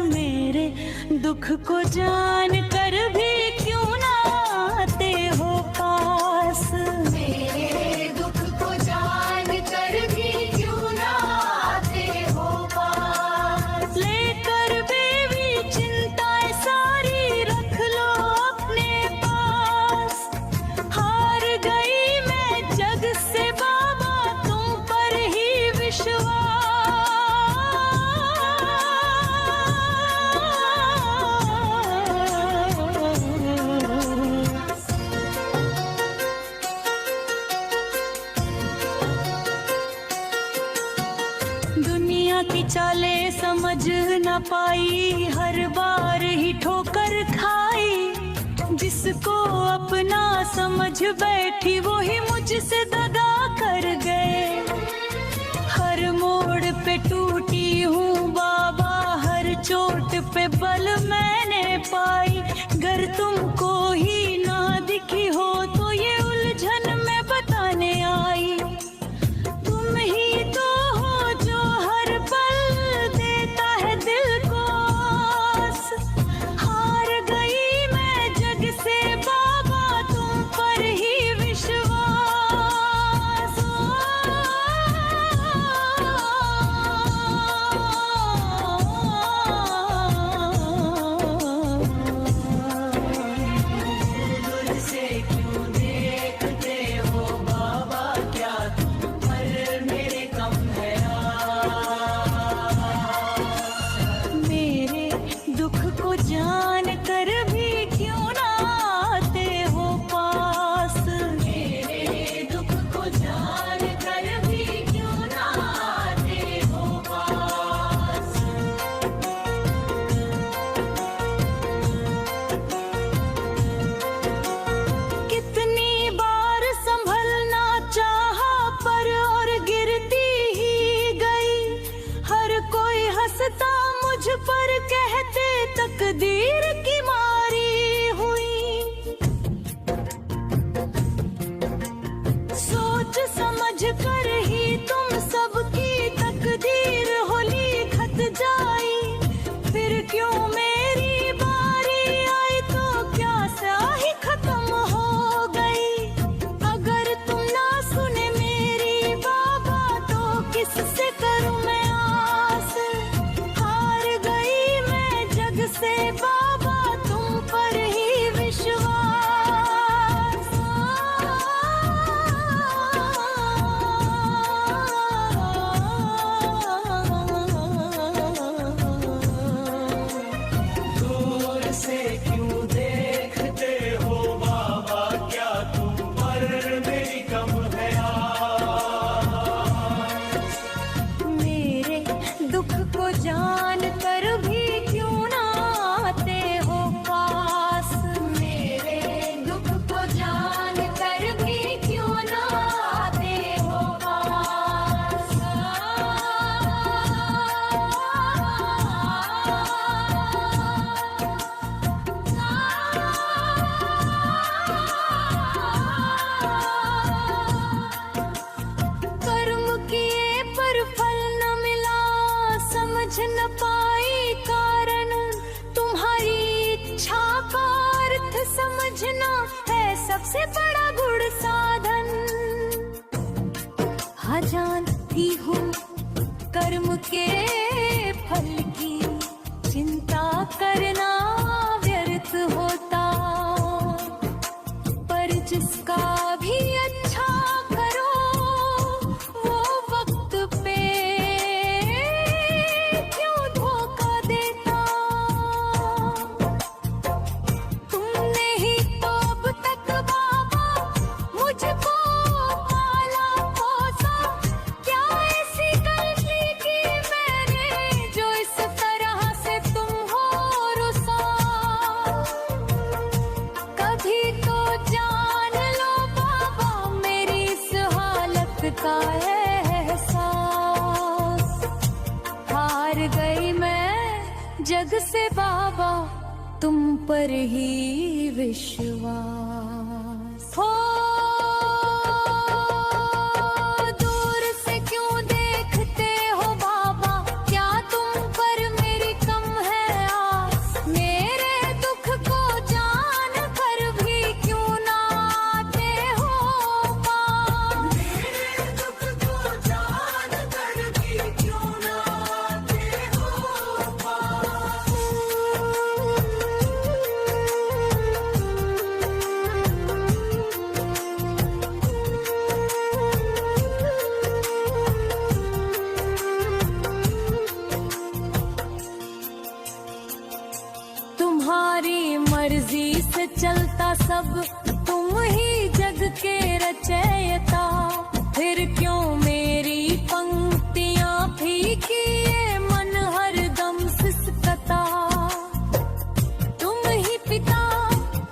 मेरे दुख को जान कर भी क्यों ना आते हो पास। मेरे दुख को जान कर भी क्यों ना आते हो पास। लेकर बेबी चिंताएं सारी रख लो अपने पास। हार गई मैं जग से बाबा तुम पर ही विश्वास। दुनिया की चालें समझ न पाई, हर बार ही ठोकर खाई। जिसको अपना समझ बैठी वो ही मुझसे दगा कर गए। हर मोड़ पे टूटी हूँ बाबा, हर चोट पे बल मैंने पाई। गर तुमको ही ना दिखी हो तो ये उलझन मैं बताने आई। तुम ही तो हो जो हर पल देता है दिल को आस। हार गई मैं जग से बाबा तुम पर ही विश्वास। दूर से क्यों देखते हो बाबा, क्या तुम पर मेरे कम है आस। मेरे दुख को जान कर भी क्यों ना आते हो पास। मेरे दुख को जान कर भी क्यों ना आते हो पास। कितनी बार संभलना चाहा पर और गिरती ही गई। हर कोई हंसता मुझ पर कहते तकदीर की मारी हुई। सोच समझ कर ही तुम सबकी तकदीर हो लिखत जाई। फिर क्यों मेरी बारी आई तो क्या स्याही खत्म हो गई। अगर तुम ना सुने मेरी बाबा तो किससे करूं मैं आस। हार गई मैं जग से बाबा तुम पर ही विश्वास। दूर से क्यों देखते हो बाबा, क्या तुम पर मेरी कम है आस। मेरे दुख को जान कर भी क्यों ना आते हो पास। मेरे दुख को जान कर भी क्यों ना आते हो पास। कर्म किए पर फल न मिला, समझ न पाई कारण। तुम्हारी इच्छा का अर्थ समझना है सबसे बड़ा गुण साधन। हाँ जानती हूँ कर्म के फल की चिंता करना व्यर्थ होता। पर जिसका भी अच्छा करो वो वक्त पे क्यों धोखा देता। तुमने ही तो अब तक बाबा मुझको पाला पोसा। क्या ऐसी गलती की मैंने जो इस तरह से तुम हो रुसा। कभी तो जान लो बाबा मेरी इस हालत का एहसास। हार गई मैं जग से बाबा तुम पर ही विश्वास। हो दूर से क्यों देखते हो बाबा, क्या तुम पर मेरी कम है तुम्हारी मर्जी से चलता सब, तुम ही जग के रचयिता। फिर क्यों मेरी पंक्तियां फीकी, ये मन हरदम सिसकता। तुम ही पिता,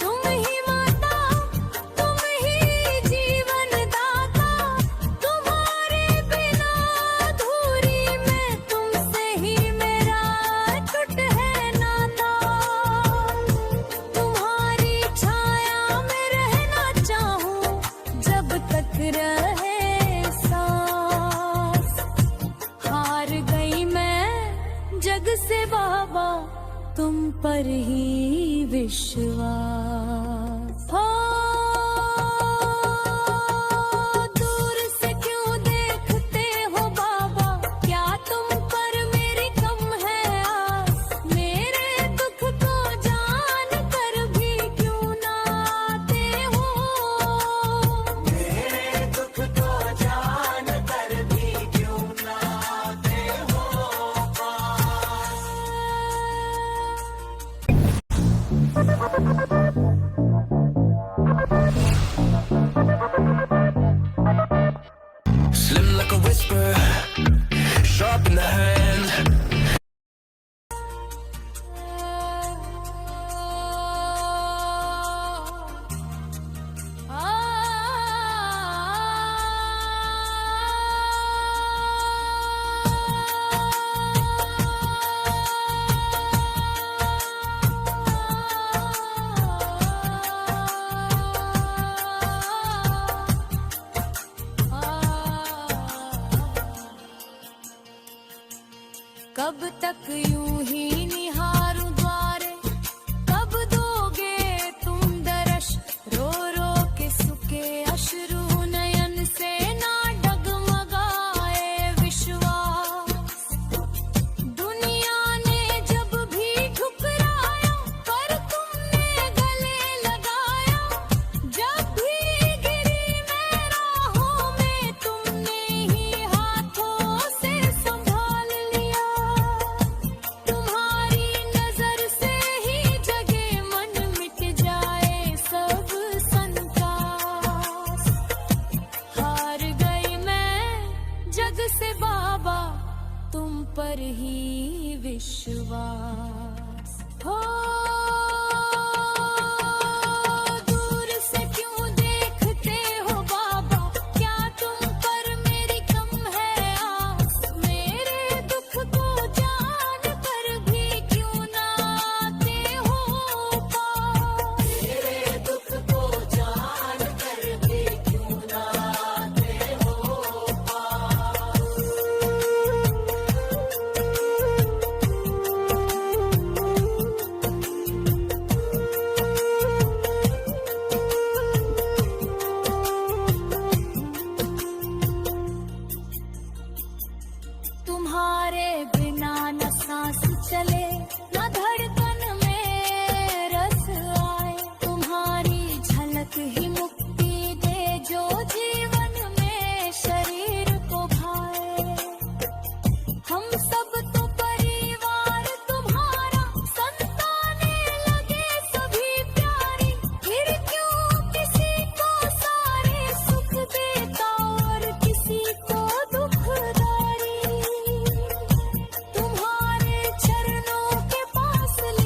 तुम ही माता, तुम ही जीवन दाता। तुम्हारे बिना अधूरी मैं, तुमसे ही मेरा टूट है नाता। तुम्हारी छाया में रहना चाहूं जब तक रहे सांस। हार गई मैं जग से बाबा, तुम पर ही विश्वास। हो दूर से क्यों देखते हो बाबा, क्या तुम पर मेरी कम है आस। मेरे दुख को जान कर भी क्यों ना आते हो। मेरे दुख को जान कर भी क्यों ना आते हो Slim like a whisper, sharp in the hand. कब तक यूं ही निहारूं द्वारे, कब दोगे तुम दर्श। रो रो के सुके अश्रु नयन से ना डगमगाए विश्वास। दुनिया ने जब भी ठुकराया, पर तुमने गले लगाया। जब भी गिरी मैं राहों में, तुमने ही हाथों से संभाल लिया। तुम्हारी नजर से ही जगे मन, मिट जाए सब संतास। हार गई मैं जग से बाबा, तुम पर ही विश्वास।